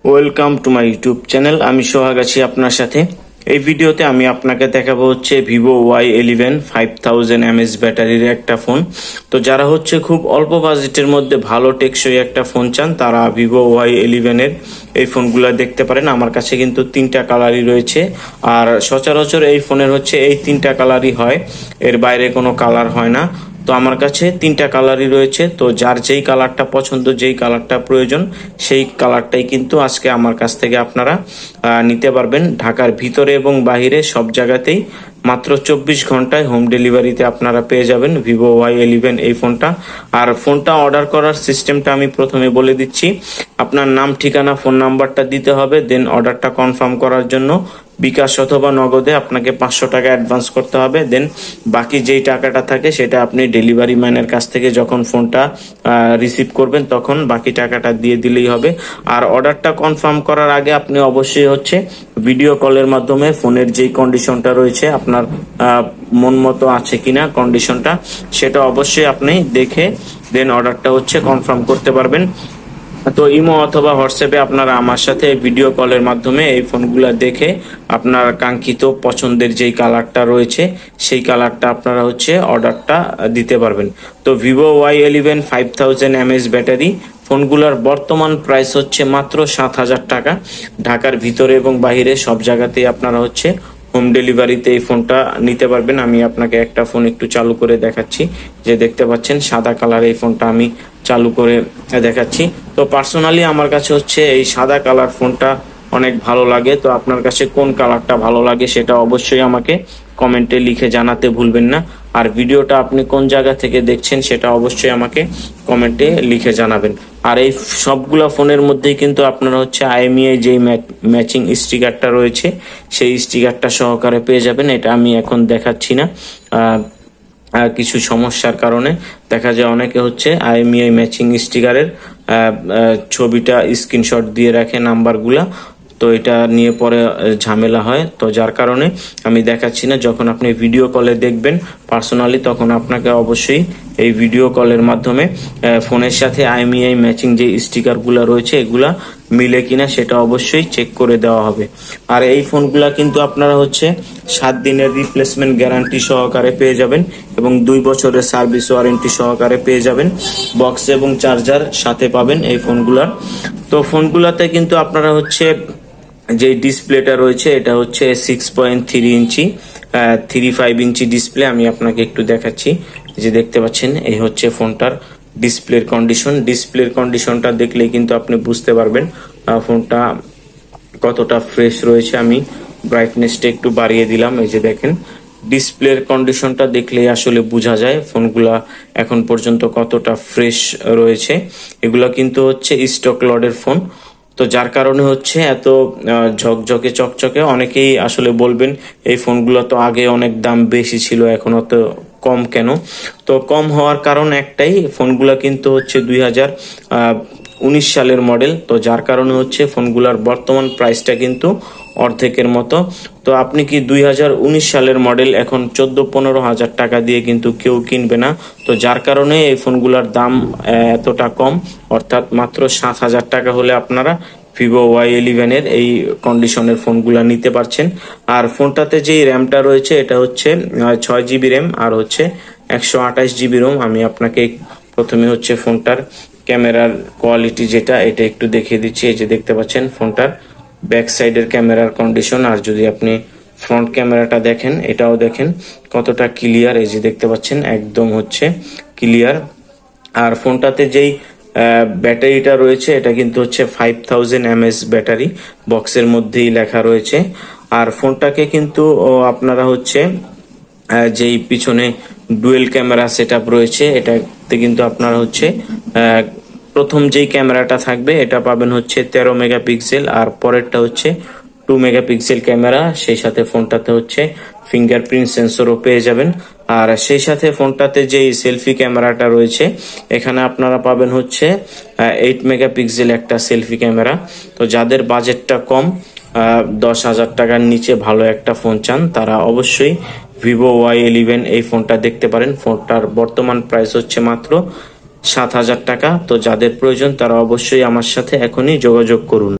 Welcome to my YouTube channel. আমি সোহাগ আছি আপনার সাথে। এই ভিডিওতে আমি আপনাকে দেখাবো হচ্ছে ভিভো Y11 5000 mAh ব্যাটারির একটা ফোন। তো যারা হচ্ছে খুব অল্প বাজেটের মধ্যে ভালো টেকসই একটা ফোন চান তারা ভিভো Y11 এর এই ফোনগুলো দেখতে পারেন। আমার কাছে কিন্তু 3টা কালারই রয়েছে, আর সচরাচর এই ফোনের হচ্ছে এই 3টা কালারই হয়, এর বাইরে কোনো কালার হয় না। তো আমার কাছে 3টা কালারই রয়েছে। তো যার যেই কালারটা পছন্দ, যেই কালারটা প্রয়োজন, সেই কালারটাই কিন্তু আজকে আমার কাছ থেকে আপনারা নিতে পারবেন। ঢাকার ভিতরে এবং বাহিরে সব জায়গাতেই মাত্র 24 ঘন্টায় হোম ডেলিভারিতে আপনারা পেয়ে যাবেন ভিভো Y11 এই ফোনটা। আর ফোনটা অর্ডার করার সিস্টেমটা আমি প্রথমে বলে দিচ্ছি। আপনার নাম, ঠিকানা, ফোন নাম্বারটা দিতে হবে। দেন অর্ডারটা কনফার্ম করার জন্য বিকাশ অথবা নগদে আপনাকে 500 টাকা অ্যাডভান্স করতে হবে। দেন বাকি যেই টাকাটা থাকে সেটা আপনি ডেলিভারি ম্যানের কাছ থেকে যখন ফোনটা রিসিভ করবেন তখন বাকি টাকাটা দিয়ে দিলেই হবে। আর অর্ডারটা কনফার্ম করার আগে আপনি অবশ্যই হচ্ছে ভিডিও কলের মাধ্যমে ফোনের যেই কন্ডিশনটা রয়েছে আপনার মন মতো আছে কিনা কন্ডিশনটা, সেটা অবশ্যই আপনি দেখে দেন অর্ডারটা হচ্ছে কনফার্ম করতে পারবেন। তো ইমো অথবা হোয়াটসঅ্যাপে আপনারা আমার সাথে ভিডিও কলের মাধ্যমে এই ফোনগুলো দেখে আপনার কাঙ্ক্ষিত পছন্দের যেই কালারটা রয়েছে সেই কালারটা আপনারা হচ্ছে অর্ডারটা দিতে পারবেন। তো ভিভো Y11 5000 mAh ব্যাটারি ফোনগুলোর বর্তমান প্রাইস হচ্ছে মাত্র 7000 টাকা। ঢাকার ভিতরে এবং বাহিরে সব জায়গাতেই আপনারা হচ্ছে হোম ডেলিভারিতে এই ফোনটা নিতে পারবেন। আমি আপনাকে একটা ফোন একটু চালু করে দেখাচ্ছি, যে দেখতে পাচ্ছেন সাদা কালার এই ফোনটা আমি চালু করে দেখাচ্ছি। তো পার্সোনালি আমার কাছে হচ্ছে এই সাদা কালার ফোনটা অনেক ভালো লাগে। তো আপনার কাছে কোন কালারটা ভালো লাগে সেটা অবশ্যই আমাকে কমেন্টে লিখে জানাতে ভুলবেন না। আর ভিডিওটা আপনি কোন জায়গা থেকে দেখছেন সেটা অবশ্যই আমাকে কমেন্টে লিখে জানাবেন। আর এই সবগুলা ফোনের মধ্যেই কিন্তু আপনারা হচ্ছে IMEI যেই ম্যাচিং স্টিকারটা রয়েছে সেই স্টিকারটা সহকারে পেয়ে যাবেন। এটা আমি এখন দেখাচ্ছি না, কিছু সমস্যার কারণে দেখা যায় অনেকে হচ্ছে IMEI ম্যাচিং স্টিকারের ছবিটা স্ক্রিনশট দিয়ে রাখে নাম্বারগুলা, তো এটা নিয়ে পরে ঝামেলা হয়। তো যার কারণে আমি দেখাচ্ছি না। যখন আপনি ভিডিও কলে দেখবেন পার্সোনালি তখন আপনাকে অবশ্যই এই ভিডিও কলের মাধ্যমে ফোনের সাথে IMEI ম্যাচিং যে স্টিকারগুলো রয়েছে এগুলা মিলে কিনা সেটা অবশ্যই চেক করে দেওয়া হবে। আর এই ফোনগুলা কিন্তু আপনারা হচ্ছে 7 দিনের রিপ্লেসমেন্ট গ্যারান্টি সহকারে পেয়ে যাবেন এবং 2 বছরের সার্ভিস ওয়ারেন্টি সহকারে পেয়ে যাবেন। বক্স এবং চার্জার সাথে পাবেন এই ফোনগুলার। তো ফোনগুলাতে কিন্তু আপনারা হচ্ছে যে ডিসপ্লেটা রয়েছে এটা হচ্ছে 6.3 ইঞ্চি 35 ইঞ্চি ডিসপ্লে। আমি আপনাকে একটু দেখাচ্ছি, যে দেখতে পাচ্ছেন এই হচ্ছে ফোনটার ডিসপ্লের কন্ডিশন। ডিসপ্লের কন্ডিশনটা দেখলেই কিন্তু আপনি বুঝতে পারবেন ফোনটা কতটা ফ্রেশ রয়েছে। আমি ব্রাইটনেসটা একটু বাড়িয়ে দিলাম, এই যে দেখেন ডিসপ্লের কন্ডিশনটা দেখলেই আসলে বোঝা যায় ফোনগুলা এখন পর্যন্ত কতটা ফ্রেশ রয়েছে। এগুলা কিন্তু হচ্ছে স্টক লটের ফোন। তো যার কারণে হচ্ছে এত ঝকঝকে চকচকে। অনেকেই আসলে বলবেন এই ফোনগুলো তো আগে অনেক দাম বেশি ছিল, এখন অত কম কেন? তো কম হওয়ার কারণ একটাই, ফোনগুলা কিন্তু হচ্ছে 2019 সালের মডেল। তো যার কারণে হচ্ছে ফোনগুলার বর্তমান প্রাইসটা কিন্তু অর্ধেকের মতো। তো আপনি কি 2019 সালের মডেল এখন 14-15 হাজার টাকা দিয়ে কিন্তু কেউ কিনবে না। তো যার কারণে এই ফোনগুলার দাম এতটা কম, অর্থাৎ মাত্র 7,000 টাকা হলে আপনারা ভিভো Y11 এর এই কন্ডিশনের ফোনগুলা নিতে পারছেন। আর ফোনটাতে যে র্যামটা রয়েছে এটা হচ্ছে 6 GB র্যাম আর হচ্ছে 128 GB রোম। আমি আপনাকে প্রথমে হচ্ছে ফোনটার ক্যামেরার কোয়ালিটি যেটা এটা একটু দেখিয়ে দিচ্ছি। এই যে দেখতে পাচ্ছেন ফোনটার ব্যাক সাইডের ক্যামেরার কন্ডিশন, আর যদি আপনি ফ্রন্ট ক্যামেরাটা দেখেন এটাও দেখেন কতটা ক্লিয়ার। এই যে দেখতে পাচ্ছেন একদম হচ্ছে ক্লিয়ার। আর ফোনটাতে যেই ব্যাটারিটা রয়েছে এটা কিন্তু হচ্ছে 5000 mAh ব্যাটারি, বক্সের মধ্যেই লেখা রয়েছে। আর ফোনটাকে কিন্তু আপনারা হচ্ছে যেই পিছনে ডুয়েল ক্যামেরা সেটআপ রয়েছে এটাতে কিন্তু আপনারা হচ্ছে প্রথম যেই ক্যামেরাটা থাকবে এটা পাবেন হচ্ছে 13 মেগাপিক্সেল, আর পরেরটা হচ্ছে 2 মেগাপিক্সেল ক্যামেরা। সেই সাথে ফোনটাতে হচ্ছে ফিঙ্গারপ্রিন্ট সেন্সরও পেয়ে যাবেন। আর সেই সাথে ফোনটাতে যেই সেলফি ক্যামেরাটা রয়েছে এখানে আপনারা পাবেন হচ্ছে 8 মেগাপিক্সেল একটা সেলফি ক্যামেরা। তো যাদের বাজেটটা কম, 10,000 টাকার নিচে ভালো একটা ফোন চান তারা অবশ্যই ভিভো Y11 এই ফোনটা দেখতে পারেন। ফোনটার বর্তমান প্রাইস হচ্ছে মাত্র 7,000 টাকা। তো যাদের প্রয়োজন তারা অবশ্যই আমার সাথে এখনই যোগাযোগ করুন।